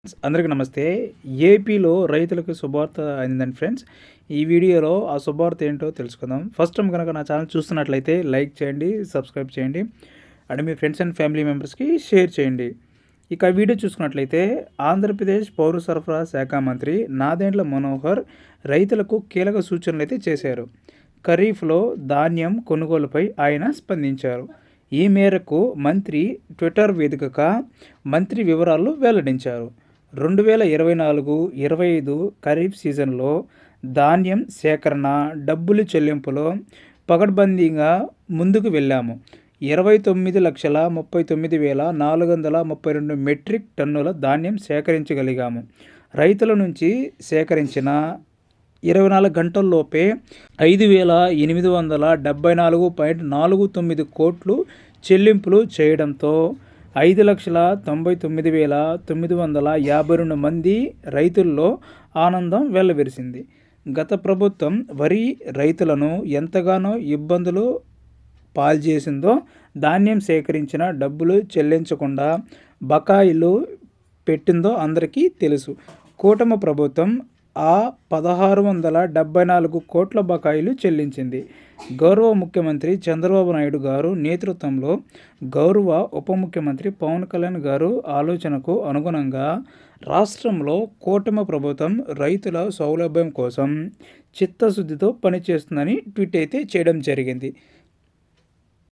అందరికీ నమస్తే. ఏపీలో రైతులకు శుభవార్త అందిందండి ఫ్రెండ్స్. ఈ వీడియోలో ఆ శుభవార్త ఏంటో తెలుసుకుందాం. ఫస్ట్ టైం కనుక నా ఛానల్ చూస్తున్నట్లయితే లైక్ చేయండి, సబ్స్క్రైబ్ చేయండి and me friends and family మెంబర్స్కి షేర్ చేయండి. ఇక వీడియో చూసుకున్నట్లయితే ఆంధ్రప్రదేశ్ పౌర సరఫరా శాఖ మంత్రి నాదెండ్ల మనోహర్ రైతులకు కీలక సూచనలు అయితే చేశారు. ఖరీఫ్లో ధాన్యం కొనుగోలుపై ఆయన స్పందించారు. ఈ మేరకు మంత్రి ట్విట్టర్ వేదికగా మంత్రి వివరాలు వెల్లడించారు. 2024-25 ఖరీఫ్ సీజన్లో ధాన్యం సేకరణ, డబ్బులు చెల్లింపులో పకడ్బందీగా ముందుకు వెళ్ళాము. 29,39,432 మెట్రిక్ టన్నుల ధాన్యం సేకరించగలిగాము. రైతుల నుంచి సేకరించిన 24 గంటల్లోపే 5,874.49 కోట్లు చెల్లింపులు చేయడంతో 5,99,952 మంది రైతుల్లో ఆనందం వెల్లవిరిసింది. గత ప్రభుత్వం వరి రైతులను ఎంతగానో ఇబ్బందులు పాల్చేసిందో, ధాన్యం సేకరించిన డబ్బులు చెల్లించకుండా బకాయిలు పెట్టిందో అందరికీ తెలుసు. కూటమి ప్రభుత్వం ఆ 1,674 కోట్ల బకాయిలు చెల్లించింది. గౌరవ ముఖ్యమంత్రి చంద్రబాబు నాయుడు గారు నేతృత్వంలో గౌరవ ఉప ముఖ్యమంత్రి పవన్ కళ్యాణ్ గారు ఆలోచనకు అనుగుణంగా రాష్ట్రంలో కూటమి ప్రభుత్వం రైతుల సౌలభ్యం కోసం చిత్తశుద్ధితో పనిచేస్తుందని ట్వీట్ అయితే చేయడం జరిగింది.